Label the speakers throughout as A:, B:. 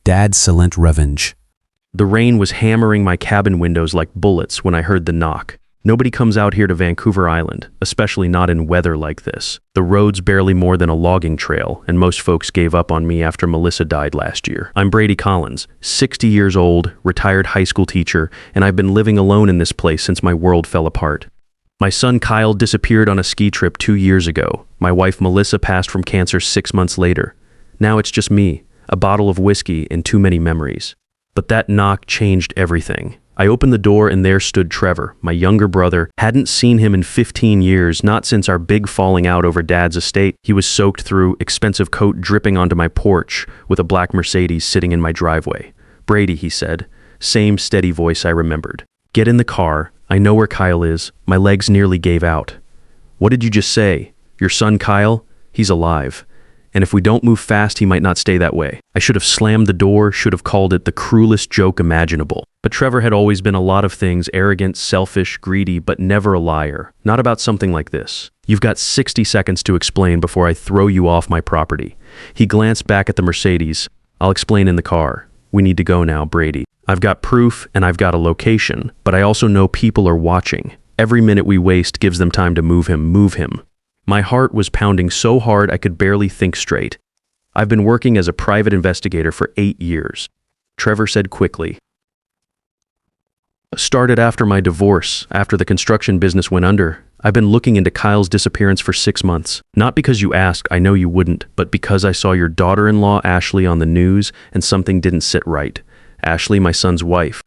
A: Dad's silent revenge.
B: The rain was hammering my cabin windows like bullets when I heard the knock. Nobody comes out here to Vancouver Island, especially not in weather like this. The road's barely more than a logging trail, and most folks gave up on me after Melissa died last year. I'm Brady Collins, 60 years old, retired high school teacher, and I've been living alone in this place since my world fell apart. My son Kyle disappeared on a ski trip 2 years ago. My wife Melissa passed from cancer 6 months later. Now it's just me, a bottle of whiskey, and too many memories. But that knock changed everything. I opened the door and there stood Trevor, my younger brother. Hadn't seen him in 15 years, not since our big falling out over Dad's estate. He was soaked through, expensive coat dripping onto my porch, with a black Mercedes sitting in my driveway. "Brady," he said, same steady voice I remembered. "Get in the car. I know where Kyle is." My legs nearly gave out. "What did you just say? Your son Kyle? He's alive. And if we don't move fast, he might not stay that way." I should have slammed the door, should have called it the cruelest joke imaginable. But Trevor had always been a lot of things: arrogant, selfish, greedy, but never a liar. Not about something like this. "You've got 60 seconds to explain before I throw you off my property." He glanced back at the Mercedes. "I'll explain in the car. We need to go now, Brady. I've got proof and I've got a location, but I also know people are watching. Every minute we waste gives them time to move him, move him." My heart was pounding so hard I could barely think straight. "I've been working as a private investigator for 8 years. Trevor said quickly. "Started after my divorce, after the construction business went under. I've been looking into Kyle's disappearance for 6 months. Not because you asked, I know you wouldn't, but because I saw your daughter-in-law Ashley on the news and something didn't sit right. Ashley, my son's wife.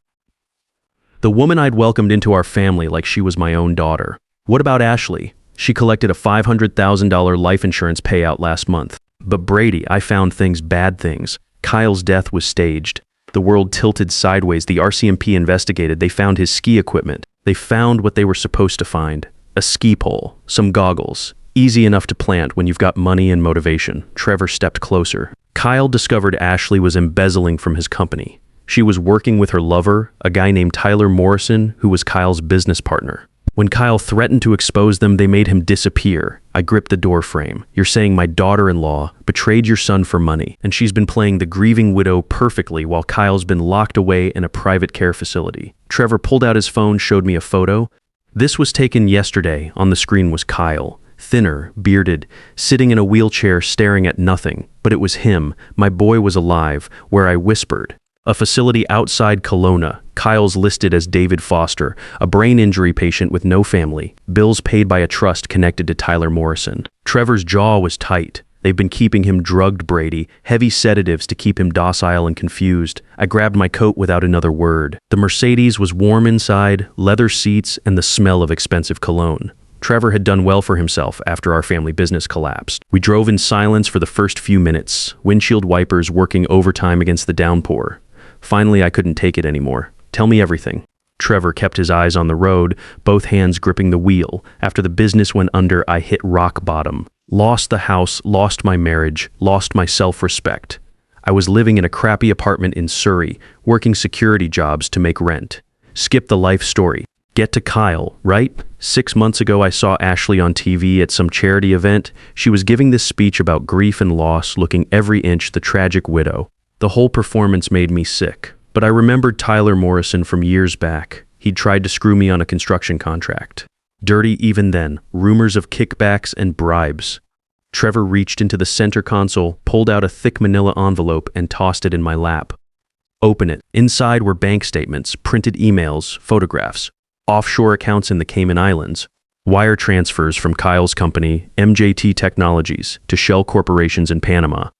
B: The woman I'd welcomed into our family like she was my own daughter. What about Ashley? She collected a $500,000 life insurance payout last month. But Brady, I found things, bad things. Kyle's death was staged. The world tilted sideways. The RCMP investigated. They found his ski equipment. They found what they were supposed to find. A ski pole, some goggles. Easy enough to plant when you've got money and motivation." Trevor stepped closer. "Kyle discovered Ashley was embezzling from his company. She was working with her lover, a guy named Tyler Morrison, who was Kyle's business partner. When Kyle threatened to expose them, they made him disappear." I gripped the door frame. "You're saying my daughter-in-law betrayed your son for money, and she's been playing the grieving widow perfectly while Kyle's been locked away in a private care facility." Trevor pulled out his phone, showed me a photo. This was taken yesterday. On the screen was Kyle, thinner, bearded, sitting in a wheelchair staring at nothing. But it was him. My boy was alive, where I whispered. A facility outside Kelowna. Kyle's listed as David Foster, a brain injury patient with no family. Bills paid by a trust connected to Tyler Morrison. Trevor's jaw was tight. They've been keeping him drugged, Brady. Heavy sedatives to keep him docile and confused. I grabbed my coat without another word. The Mercedes was warm inside, leather seats, and the smell of expensive cologne. Trevor had done well for himself after our family business collapsed. We drove in silence for the first few minutes, windshield wipers working overtime against the downpour. Finally, I couldn't take it anymore. "Tell me everything." Trevor kept his eyes on the road, both hands gripping the wheel. "After the business went under, I hit rock bottom. Lost the house, lost my marriage, lost my self-respect. I was living in a crappy apartment in Surrey, working security jobs to make rent. Skip the life story. Get to Kyle, right? 6 months ago, I saw Ashley on TV at some charity event. She was giving this speech about grief and loss, looking every inch the tragic widow. The whole performance made me sick. But I remembered Tyler Morrison from years back. He'd tried to screw me on a construction contract. Dirty even then, rumors of kickbacks and bribes." Trevor reached into the center console, pulled out a thick manila envelope, and tossed it in my lap. "Open it." Inside were bank statements, printed emails, photographs, offshore accounts in the Cayman Islands, wire transfers from Kyle's company, MJT Technologies, to shell corporations in Panama.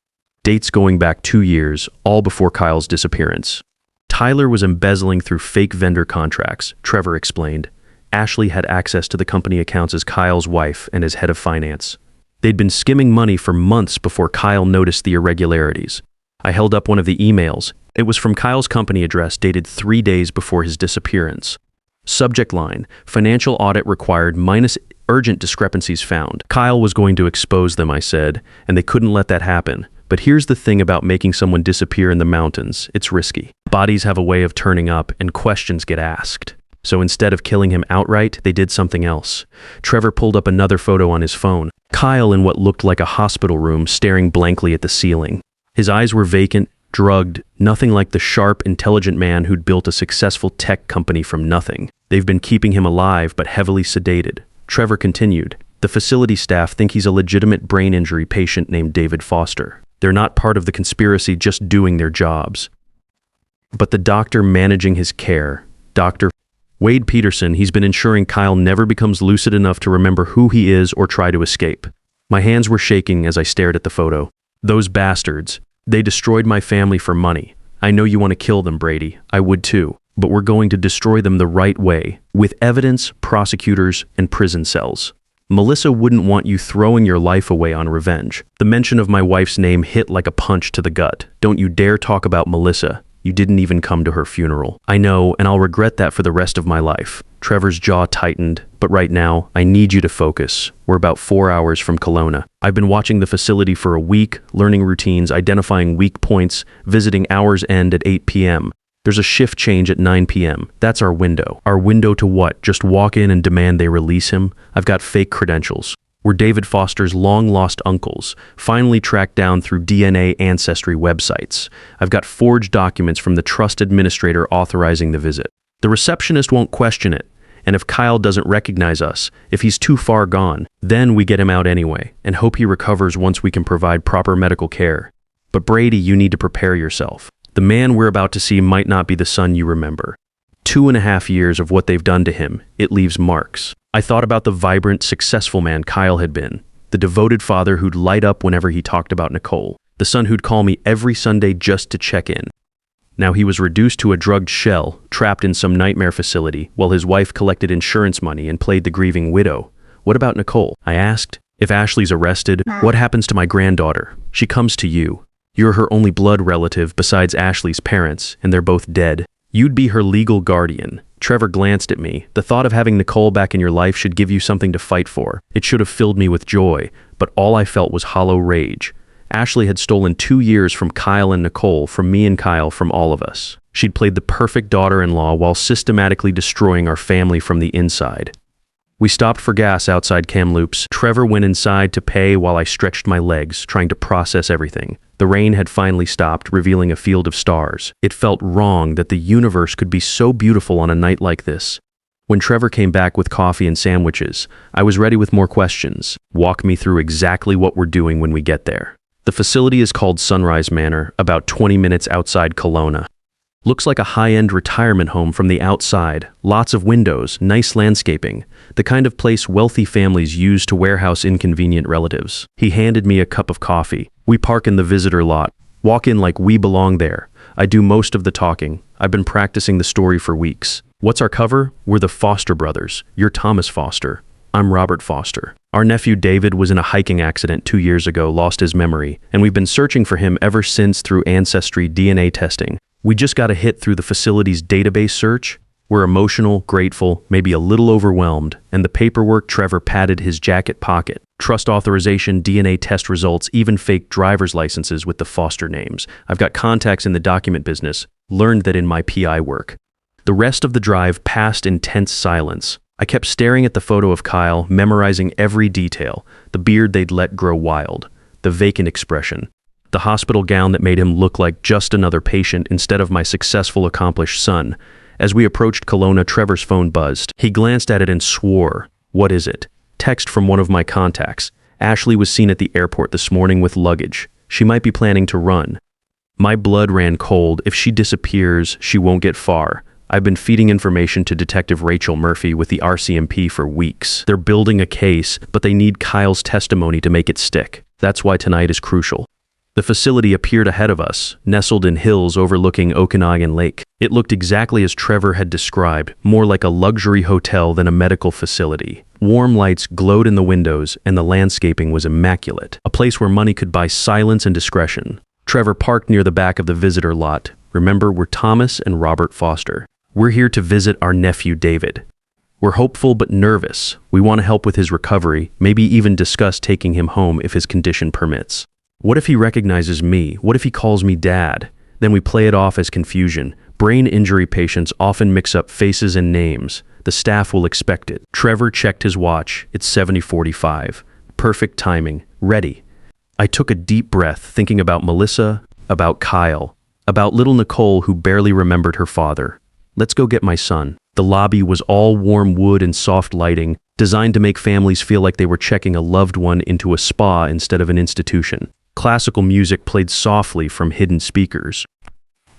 B: Dates going back 2 years, all before Kyle's disappearance. Tyler was embezzling through fake vendor contracts, Trevor explained. Ashley had access to the company accounts as Kyle's wife and as head of finance. They'd been skimming money for months before Kyle noticed the irregularities. I held up one of the emails. It was from Kyle's company address, dated 3 days before his disappearance. Subject line, "Financial audit required minus urgent discrepancies found." Kyle was going to expose them, I said, and they couldn't let that happen. But here's the thing about making someone disappear in the mountains. It's risky. Bodies have a way of turning up and questions get asked. So instead of killing him outright, they did something else. Trevor pulled up another photo on his phone. Kyle in what looked like a hospital room, staring blankly at the ceiling. His eyes were vacant, drugged, nothing like the sharp, intelligent man who'd built a successful tech company from nothing. They've been keeping him alive but heavily sedated. Trevor continued. The facility staff think he's a legitimate brain injury patient named David Foster. They're not part of the conspiracy, just doing their jobs. But the doctor managing his care, Dr. Wade Peterson, he's been ensuring Kyle never becomes lucid enough to remember who he is or try to escape. My hands were shaking as I stared at the photo. Those bastards. They destroyed my family for money. I know you want to kill them, Brady. I would too. But we're going to destroy them the right way, with evidence, prosecutors, and prison cells. Melissa wouldn't want you throwing your life away on revenge. The mention of my wife's name hit like a punch to the gut. Don't you dare talk about Melissa. You didn't even come to her funeral. I know, and I'll regret that for the rest of my life. Trevor's jaw tightened, but right now, I need you to focus. We're about 4 hours from Kelowna. I've been watching the facility for a week, learning routines, identifying weak points, visiting hours end at 8 p.m. There's a shift change at 9 p.m. That's our window. Our window to what? Just walk in and demand they release him? I've got fake credentials. We're David Foster's long-lost uncles, finally tracked down through DNA ancestry websites. I've got forged documents from the trust administrator authorizing the visit. The receptionist won't question it, and if Kyle doesn't recognize us, if he's too far gone, then we get him out anyway, and hope he recovers once we can provide proper medical care. But Brady, you need to prepare yourself. The man we're about to see might not be the son you remember. 2.5 years of what they've done to him, it leaves marks. I thought about the vibrant, successful man Kyle had been, the devoted father who'd light up whenever he talked about Nicole, the son who'd call me every Sunday just to check in. Now he was reduced to a drugged shell, trapped in some nightmare facility, while his wife collected insurance money and played the grieving widow. What about Nicole? I asked. If Ashley's arrested, what happens to my granddaughter? She comes to you. You're her only blood relative besides Ashley's parents, and they're both dead. You'd be her legal guardian. Trevor glanced at me. The thought of having Nicole back in your life should give you something to fight for. It should have filled me with joy, but all I felt was hollow rage. Ashley had stolen 2 years from Kyle and Nicole, from me and Kyle, from all of us. She'd played the perfect daughter-in-law while systematically destroying our family from the inside. We stopped for gas outside Kamloops. Trevor went inside to pay while I stretched my legs, trying to process everything. The rain had finally stopped, revealing a field of stars. It felt wrong that the universe could be so beautiful on a night like this. When Trevor came back with coffee and sandwiches, I was ready with more questions. Walk me through exactly what we're doing when we get there. The facility is called Sunrise Manor, about 20 minutes outside Kelowna. Looks like a high-end retirement home from the outside. Lots of windows, nice landscaping. The kind of place wealthy families use to warehouse inconvenient relatives. He handed me a cup of coffee. We park in the visitor lot. Walk in like we belong there. I do most of the talking. I've been practicing the story for weeks. What's our cover? We're the Foster brothers. You're Thomas Foster. I'm Robert Foster. Our nephew David was in a hiking accident 2 years ago, lost his memory, and we've been searching for him ever since through ancestry DNA testing. We just got a hit through the facility's database search. We're emotional, grateful, maybe a little overwhelmed, and the paperwork Trevor patted his jacket pocket. Trust authorization, DNA test results, even fake driver's licenses with the Foster names. I've got contacts in the document business, learned that in my PI work. The rest of the drive passed in tense silence. I kept staring at the photo of Kyle, memorizing every detail, the beard they'd let grow wild, the vacant expression, the hospital gown that made him look like just another patient instead of my successful, accomplished son. As we approached Kelowna, Trevor's phone buzzed. He glanced at it and swore. What is it? Text from one of my contacts. Ashley was seen at the airport this morning with luggage. She might be planning to run. My blood ran cold. If she disappears, she won't get far. I've been feeding information to Detective Rachel Murphy with the RCMP for weeks. They're building a case, but they need Kyle's testimony to make it stick. That's why tonight is crucial. The facility appeared ahead of us, nestled in hills overlooking Okanagan Lake. It looked exactly as Trevor had described, more like a luxury hotel than a medical facility. Warm lights glowed in the windows, and the landscaping was immaculate, a place where money could buy silence and discretion. Trevor parked near the back of the visitor lot. Remember, we're Thomas and Robert Foster. We're here to visit our nephew David. We're hopeful but nervous. We want to help with his recovery, maybe even discuss taking him home if his condition permits. What if he recognizes me? What if he calls me Dad? Then we play it off as confusion. Brain injury patients often mix up faces and names. The staff will expect it. Trevor checked his watch. It's 7:45. Perfect timing. Ready. I took a deep breath, thinking about Melissa, about Kyle. About little Nicole who barely remembered her father. Let's go get my son. The lobby was all warm wood and soft lighting, designed to make families feel like they were checking a loved one into a spa instead of an institution. Classical music played softly from hidden speakers.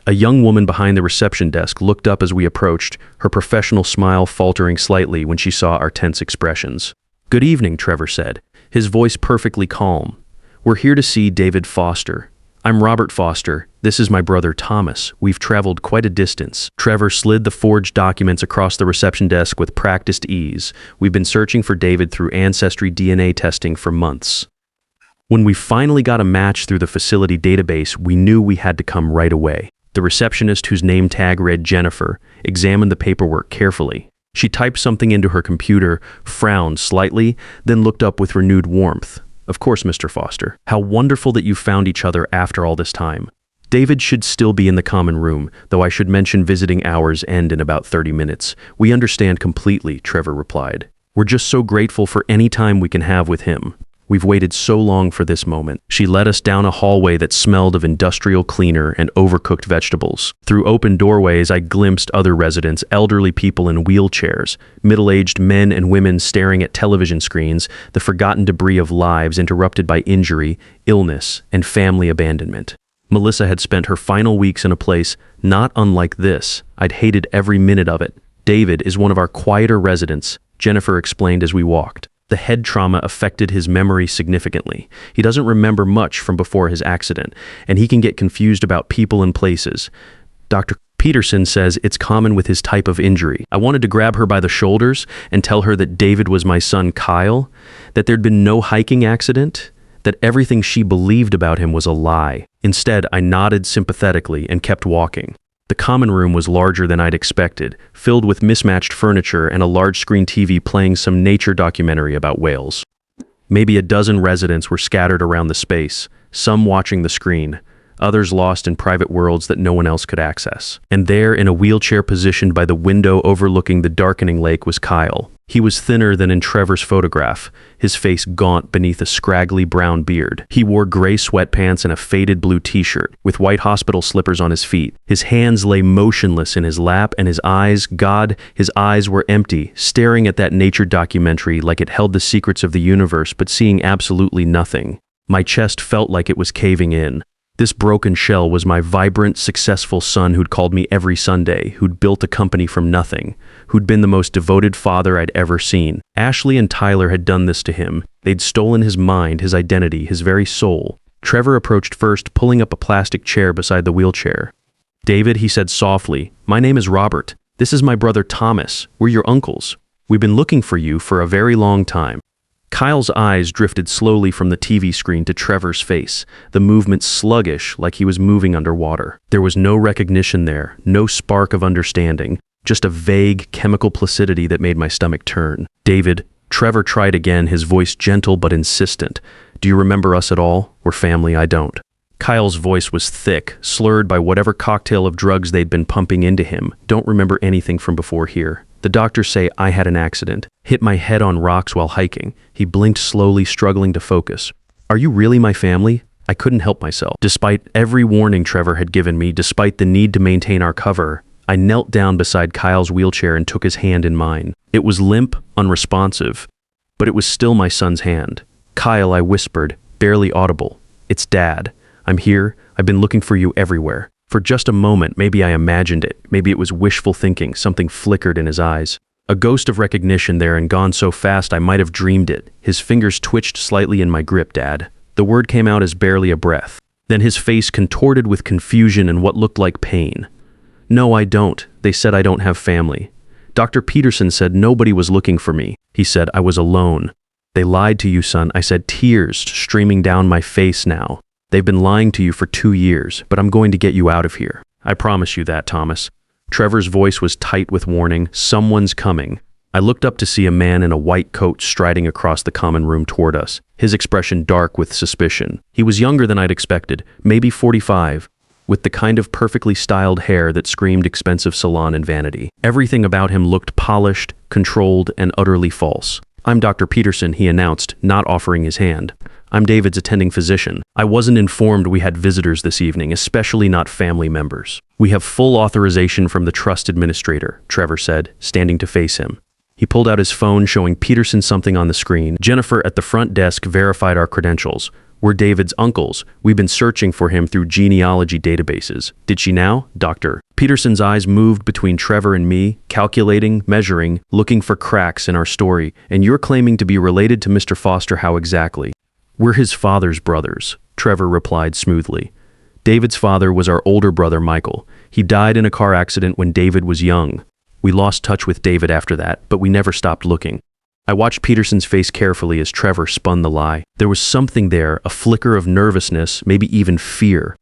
B: A young woman behind the reception desk looked up as we approached, her professional smile faltering slightly when she saw our tense expressions. "Good evening," Trevor said, his voice perfectly calm. "We're here to see David Foster. I'm Robert Foster. This is my brother Thomas. We've traveled quite a distance." Trevor slid the forged documents across the reception desk with practiced ease. "We've been searching for David through ancestry DNA testing for months. When we finally got a match through the facility database, we knew we had to come right away." The receptionist, whose name tag read Jennifer, examined the paperwork carefully. She typed something into her computer, frowned slightly, then looked up with renewed warmth. "Of course, Mr. Foster. How wonderful that you found each other after all this time. David should still be in the common room, though I should mention visiting hours end in about 30 minutes. We understand completely," Trevor replied. "We're just so grateful for any time we can have with him. We've waited so long for this moment." She led us down a hallway that smelled of industrial cleaner and overcooked vegetables. Through open doorways, I glimpsed other residents, elderly people in wheelchairs, middle-aged men and women staring at television screens, the forgotten debris of lives interrupted by injury, illness, and family abandonment. Melissa had spent her final weeks in a place not unlike this. I'd hated every minute of it. "David is one of our quieter residents," Jennifer explained as we walked. "The head trauma affected his memory significantly. He doesn't remember much from before his accident, and he can get confused about people and places. Dr. Peterson says it's common with his type of injury." I wanted to grab her by the shoulders and tell her that David was my son Kyle, that there'd been no hiking accident, that everything she believed about him was a lie. Instead, I nodded sympathetically and kept walking. The common room was larger than I'd expected, filled with mismatched furniture and a large-screen TV playing some nature documentary about whales. Maybe a dozen residents were scattered around the space, some watching the screen, others lost in private worlds that no one else could access. And there, in a wheelchair positioned by the window overlooking the darkening lake, was Kyle. He was thinner than in Trevor's photograph, his face gaunt beneath a scraggly brown beard. He wore gray sweatpants and a faded blue t-shirt, with white hospital slippers on his feet. His hands lay motionless in his lap, and his eyes, his eyes were empty, staring at that nature documentary like it held the secrets of the universe, but seeing absolutely nothing. My chest felt like it was caving in. This broken shell was my vibrant, successful son who'd called me every Sunday, who'd built a company from nothing, who'd been the most devoted father I'd ever seen. Ashley and Tyler had done this to him. They'd stolen his mind, his identity, his very soul. Trevor approached first, pulling up a plastic chair beside the wheelchair. "David," he said softly, "my name is Robert. This is my brother Thomas. We're your uncles. We've been looking for you for a very long time." Kyle's eyes drifted slowly from the TV screen to Trevor's face, the movement sluggish like he was moving underwater. There was no recognition there, no spark of understanding, just a vague chemical placidity that made my stomach turn. "David," Trevor tried again, his voice gentle but insistent. "Do you remember us at all? We're family, I don't." Kyle's voice was thick, slurred by whatever cocktail of drugs they'd been pumping into him. "Don't remember anything from before here. The doctors say I had an accident, hit my head on rocks while hiking." He blinked slowly, struggling to focus. "Are you really my family?" I couldn't help myself. Despite every warning Trevor had given me, despite the need to maintain our cover, I knelt down beside Kyle's wheelchair and took his hand in mine. It was limp, unresponsive, but it was still my son's hand. "Kyle," I whispered, barely audible. "It's Dad. I'm here. I've been looking for you everywhere." For just a moment, maybe I imagined it. Maybe it was wishful thinking. Something flickered in his eyes. A ghost of recognition there, and gone so fast I might have dreamed it. His fingers twitched slightly in my grip, "Dad." The word came out as barely a breath. Then his face contorted with confusion and what looked like pain. "No, I don't. They said I don't have family. Dr. Peterson said nobody was looking for me. He said I was alone." "They lied to you, son," I said, tears streaming down my face now. "They've been lying to you for 2 years, but I'm going to get you out of here. I promise you that, Thomas." Trevor's voice was tight with warning. "Someone's coming." I looked up to see a man in a white coat striding across the common room toward us, his expression dark with suspicion. He was younger than I'd expected, maybe 45, with the kind of perfectly styled hair that screamed expensive salon and vanity. Everything about him looked polished, controlled, and utterly false. "I'm Dr. Peterson," he announced, not offering his hand. "I'm David's attending physician. I wasn't informed we had visitors this evening, especially not family members." "We have full authorization from the trust administrator," Trevor said, standing to face him. He pulled out his phone, showing Peterson something on the screen. "Jennifer at the front desk verified our credentials. We're David's uncles. We've been searching for him through genealogy databases. Did she now, Doctor?" Peterson's eyes moved between Trevor and me, calculating, measuring, looking for cracks in our story. "And you're claiming to be related to Mr. Foster, how exactly?" "We're his father's brothers," Trevor replied smoothly. "David's father was our older brother, Michael. He died in a car accident when David was young. We lost touch with David after that, but we never stopped looking." I watched Peterson's face carefully as Trevor spun the lie. There was something there, a flicker of nervousness, maybe even fear.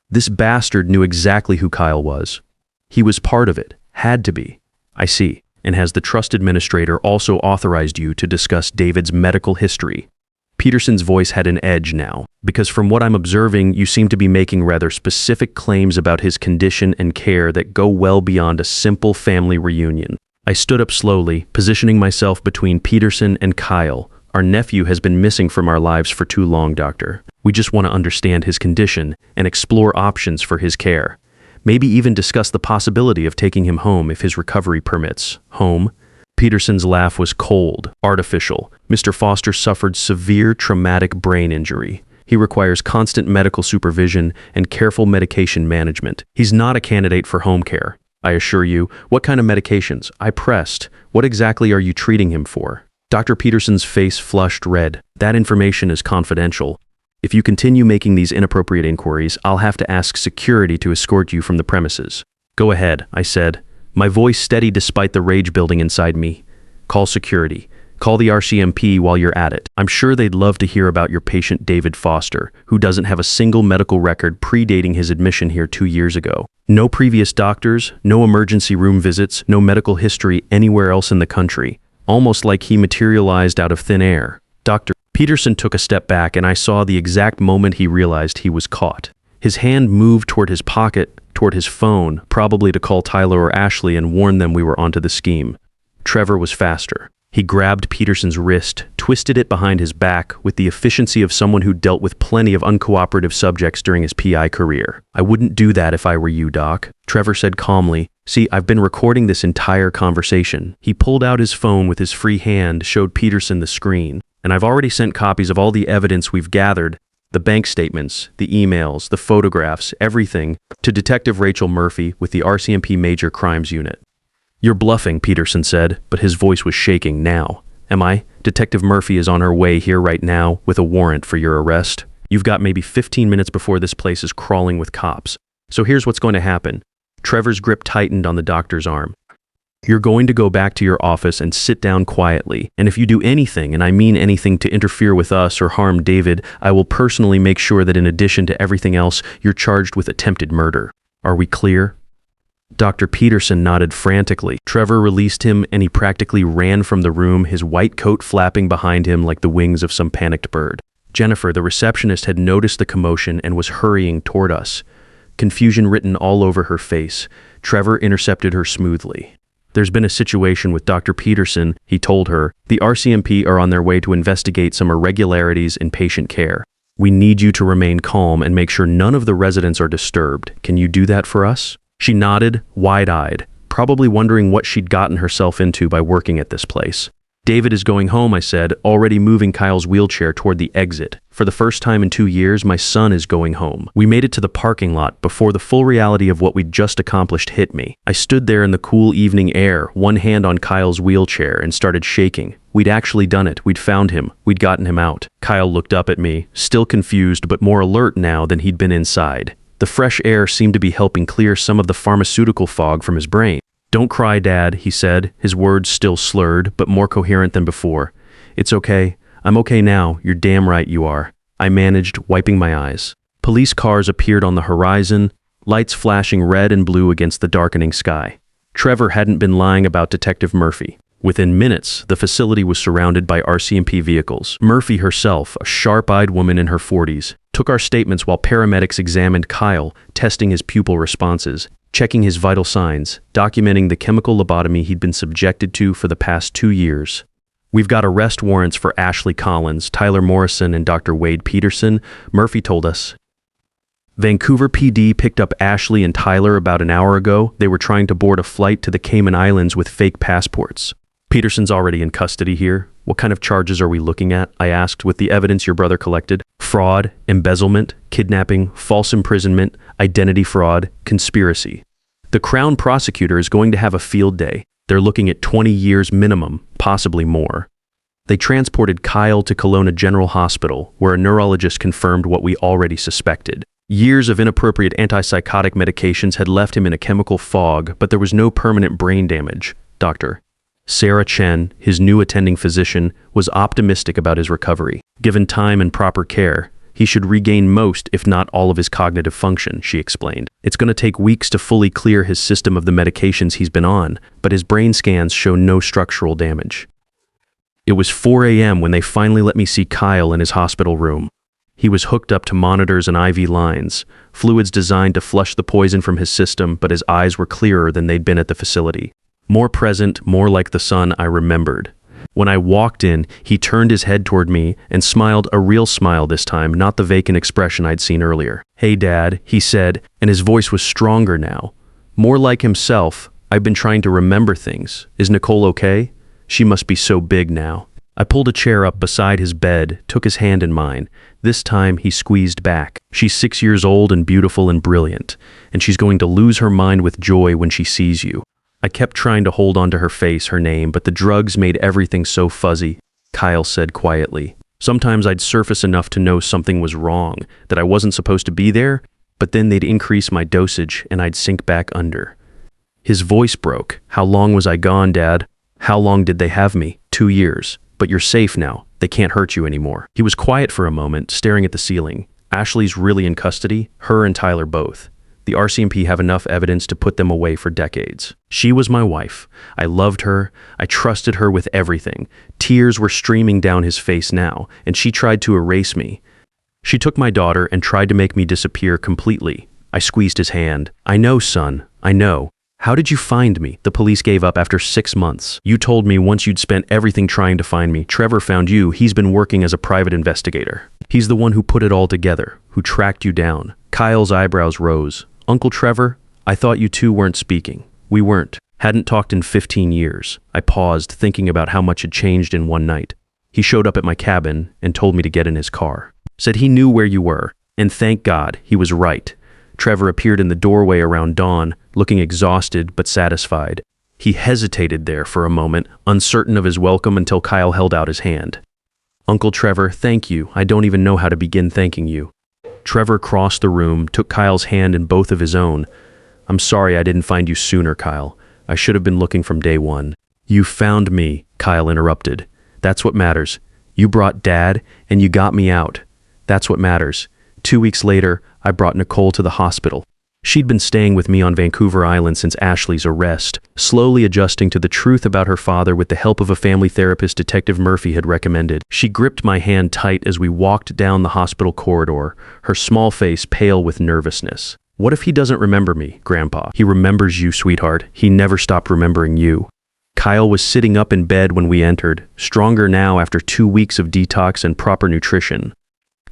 B: This bastard knew exactly who Kyle was. He was part of it, had to be. "I see. And has the trust administrator also authorized you to discuss David's medical history?" Peterson's voice had an edge now, because from what I'm observing, you seem to be making rather specific claims about his condition and care that go well beyond a simple family reunion. I stood up slowly, positioning myself between Peterson and Kyle. "Our nephew has been missing from our lives for too long, Doctor. We just want to understand his condition and explore options for his care. Maybe even discuss the possibility of taking him home if his recovery permits." "Home?" Peterson's laugh was cold, artificial. "Mr. Foster suffered severe traumatic brain injury. He requires constant medical supervision and careful medication management. He's not a candidate for home care, I assure you." "What kind of medications?" I pressed. "What exactly are you treating him for?" Dr. Peterson's face flushed red. "That information is confidential. If you continue making these inappropriate inquiries, I'll have to ask security to escort you from the premises." "Go ahead," I said, my voice steady despite the rage building inside me. "Call security. Call the RCMP while you're at it. I'm sure they'd love to hear about your patient David Foster, who doesn't have a single medical record predating his admission here 2 years ago. No previous doctors, no emergency room visits, no medical history anywhere else in the country. Almost like he materialized out of thin air." Dr. Peterson took a step back, and I saw the exact moment he realized he was caught. His hand moved toward his pocket, toward his phone, probably to call Tyler or Ashley and warn them we were onto the scheme. Trevor was faster. He grabbed Peterson's wrist, twisted it behind his back with the efficiency of someone who dealt with plenty of uncooperative subjects during his PI career. "I wouldn't do that if I were you, Doc," Trevor said calmly. "See, I've been recording this entire conversation." He pulled out his phone with his free hand, showed Peterson the screen. "And I've already sent copies of all the evidence we've gathered, the bank statements, the emails, the photographs, everything, to Detective Rachel Murphy with the RCMP Major Crimes Unit." "You're bluffing," Peterson said, but his voice was shaking now. "Am I? Detective Murphy is on her way here right now with a warrant for your arrest. You've got maybe 15 minutes before this place is crawling with cops. So here's what's going to happen." Trevor's grip tightened on the doctor's arm. "You're going to go back to your office and sit down quietly. And if you do anything, and I mean anything, to interfere with us or harm David, I will personally make sure that in addition to everything else, you're charged with attempted murder. Are we clear?" Dr. Peterson nodded frantically. Trevor released him, and he practically ran from the room, his white coat flapping behind him like the wings of some panicked bird. Jennifer, the receptionist, had noticed the commotion and was hurrying toward us. Confusion written all over her face. Trevor intercepted her smoothly. "There's been a situation with Dr. Peterson," he told her. "The RCMP are on their way to investigate some irregularities in patient care. We need you to remain calm and make sure none of the residents are disturbed. Can you do that for us?" She nodded, wide-eyed, probably wondering what she'd gotten herself into by working at this place. "David is going home," I said, already moving Kyle's wheelchair toward the exit. "For the first time in 2 years, my son is going home." We made it to the parking lot before the full reality of what we'd just accomplished hit me. I stood there in the cool evening air, one hand on Kyle's wheelchair, and started shaking. We'd actually done it. We'd found him. We'd gotten him out. Kyle looked up at me, still confused but more alert now than he'd been inside. The fresh air seemed to be helping clear some of the pharmaceutical fog from his brain. "Don't cry, Dad," he said, his words still slurred, but more coherent than before. "It's okay. I'm okay now. You're damn right you are." I managed, wiping my eyes. Police cars appeared on the horizon, lights flashing red and blue against the darkening sky. Trevor hadn't been lying about Detective Murphy. Within minutes, the facility was surrounded by RCMP vehicles. Murphy herself, a sharp-eyed woman in her 40s, took our statements while paramedics examined Kyle, testing his pupil responses, checking his vital signs, documenting the chemical lobotomy he'd been subjected to for the past 2 years. We've got arrest warrants for Ashley Collins, Tyler Morrison, and Dr. Wade Peterson, Murphy told us. Vancouver PD picked up Ashley and Tyler about an hour ago. They were trying to board a flight to the Cayman Islands with fake passports. Peterson's already in custody here. What kind of charges are we looking at? I asked, with the evidence your brother collected. Fraud, embezzlement, kidnapping, false imprisonment, identity fraud, conspiracy. The Crown prosecutor is going to have a field day. They're looking at 20 years minimum, possibly more. They transported Kyle to Kelowna General Hospital, where a neurologist confirmed what we already suspected. Years of inappropriate antipsychotic medications had left him in a chemical fog, but there was no permanent brain damage. Dr. Sarah Chen, his new attending physician, was optimistic about his recovery. Given time and proper care, he should regain most, if not all, of his cognitive function, she explained. It's going to take weeks to fully clear his system of the medications he's been on, but his brain scans show no structural damage. It was 4 a.m. when they finally let me see Kyle in his hospital room. He was hooked up to monitors and IV lines, fluids designed to flush the poison from his system, but his eyes were clearer than they'd been at the facility. More present, more like the son I remembered. When I walked in, he turned his head toward me and smiled, a real smile this time, not the vacant expression I'd seen earlier. "Hey, Dad," he said, and his voice was stronger now. More like himself. "I've been trying to remember things. Is Nicole okay? She must be so big now." I pulled a chair up beside his bed, took his hand in mine. This time, he squeezed back. "She's 6 years old and beautiful and brilliant, and she's going to lose her mind with joy when she sees you." I kept trying to hold onto her face, her name, but the drugs made everything so fuzzy, Kyle said quietly. Sometimes I'd surface enough to know something was wrong, that I wasn't supposed to be there, but then they'd increase my dosage and I'd sink back under. His voice broke. "How long was I gone, Dad? How long did they have me? 2 years. But you're safe now. They can't hurt you anymore." He was quiet for a moment, staring at the ceiling. "Ashley's really in custody, her and Tyler both. The RCMP have enough evidence to put them away for decades. She was my wife. I loved her. I trusted her with everything." Tears were streaming down his face now, and she tried to erase me. "She took my daughter and tried to make me disappear completely." I squeezed his hand. "I know, son. I know. How did you find me?" "The police gave up after 6 months. You told me once you'd spent everything trying to find me. Trevor found you. He's been working as a private investigator. He's the one who put it all together, who tracked you down." Kyle's eyebrows rose. "Uncle Trevor, I thought you two weren't speaking." "We weren't. Hadn't talked in 15 years. I paused, thinking about how much had changed in one night. He showed up at my cabin and told me to get in his car. Said he knew where you were, and thank God, he was right. Trevor appeared in the doorway around dawn, looking exhausted but satisfied. He hesitated there for a moment, uncertain of his welcome, until Kyle held out his hand. "Uncle Trevor, thank you. I don't even know how to begin thanking you." Trevor crossed the room, took Kyle's hand in both of his own. "I'm sorry I didn't find you sooner, Kyle. I should have been looking from day one." "You found me," Kyle interrupted. "That's what matters. You brought Dad, and you got me out. That's what matters. 2 weeks later, I brought Nicole to the hospital. She'd been staying with me on Vancouver Island since Ashley's arrest, slowly adjusting to the truth about her father with the help of a family therapist Detective Murphy had recommended. She gripped my hand tight as we walked down the hospital corridor, her small face pale with nervousness. "What if he doesn't remember me, Grandpa?" "He remembers you, sweetheart. He never stopped remembering you." Kyle was sitting up in bed when we entered, stronger now after 2 weeks of detox and proper nutrition.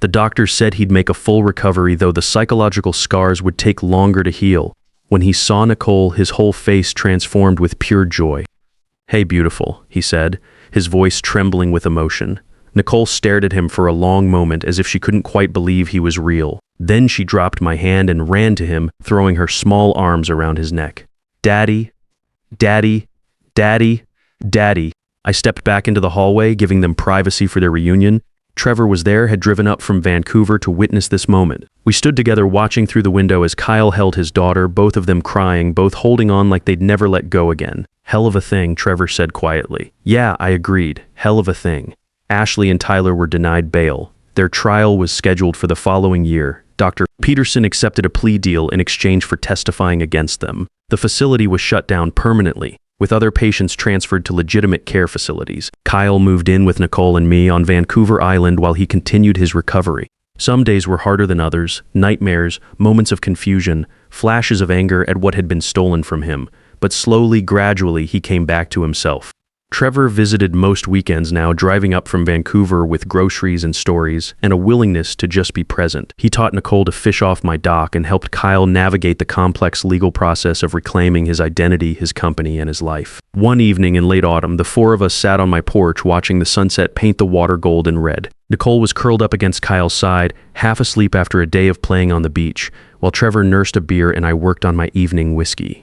B: The doctor said he'd make a full recovery, though the psychological scars would take longer to heal. When he saw Nicole, his whole face transformed with pure joy. "Hey, beautiful," he said, his voice trembling with emotion. Nicole stared at him for a long moment as if she couldn't quite believe he was real. Then she dropped my hand and ran to him, throwing her small arms around his neck. "Daddy, Daddy, Daddy, Daddy." I stepped back into the hallway, giving them privacy for their reunion. Trevor was there, had driven up from Vancouver to witness this moment. We stood together watching through the window as Kyle held his daughter, both of them crying, both holding on like they'd never let go again. "Hell of a thing," Trevor said quietly. "Yeah," I agreed. "Hell of a thing." Ashley and Tyler were denied bail. Their trial was scheduled for the following year. Dr. Peterson accepted a plea deal in exchange for testifying against them. The facility was shut down permanently, with other patients transferred to legitimate care facilities. Kyle moved in with Nicole and me on Vancouver Island while he continued his recovery. Some days were harder than others, nightmares, moments of confusion, flashes of anger at what had been stolen from him, but slowly, gradually, he came back to himself. Trevor visited most weekends now, driving up from Vancouver with groceries and stories, and a willingness to just be present. He taught Nicole to fish off my dock and helped Kyle navigate the complex legal process of reclaiming his identity, his company, and his life. One evening in late autumn, the four of us sat on my porch watching the sunset paint the water gold and red. Nicole was curled up against Kyle's side, half asleep after a day of playing on the beach, while Trevor nursed a beer and I worked on my evening whiskey.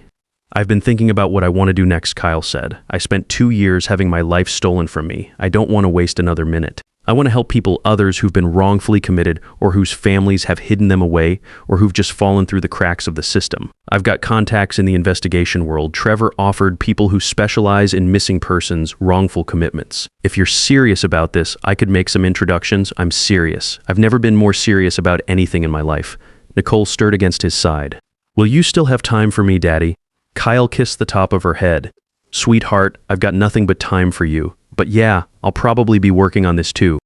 B: "I've been thinking about what I want to do next," Kyle said. "I spent 2 years having my life stolen from me. I don't want to waste another minute. I want to help others who've been wrongfully committed or whose families have hidden them away or who've just fallen through the cracks of the system. I've got contacts in the investigation world." Trevor offered people who specialize in missing persons wrongful commitments. "If you're serious about this, I could make some introductions. I'm serious. I've never been more serious about anything in my life." Nicole stirred against his side. "Will you still have time for me, Daddy?" Kyle kissed the top of her head. "Sweetheart, I've got nothing but time for you. But yeah, I'll probably be working on this too."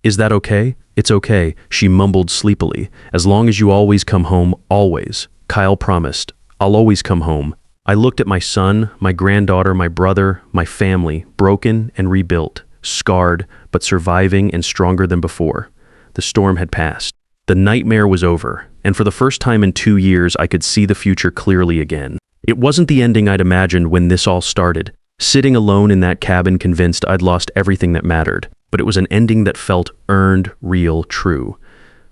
B: "Is that okay?" "It's okay," she mumbled sleepily. "As long as you always come home, always." Kyle promised. "I'll always come home." I looked at my son, my granddaughter, my brother, my family, broken and rebuilt, scarred, but surviving and stronger than before. The storm had passed. The nightmare was over, and for the first time in 2 years, I could see the future clearly again. It wasn't the ending I'd imagined when this all started, sitting alone in that cabin convinced I'd lost everything that mattered, but it was an ending that felt earned, real, true.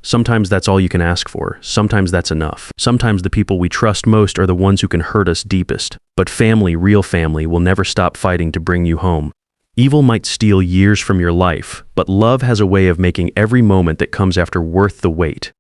B: Sometimes that's all you can ask for. Sometimes that's enough. Sometimes the people we trust most are the ones who can hurt us deepest. But family, real family, will never stop fighting to bring you home. Evil might steal years from your life, but love has a way of making every moment that comes after worth the wait.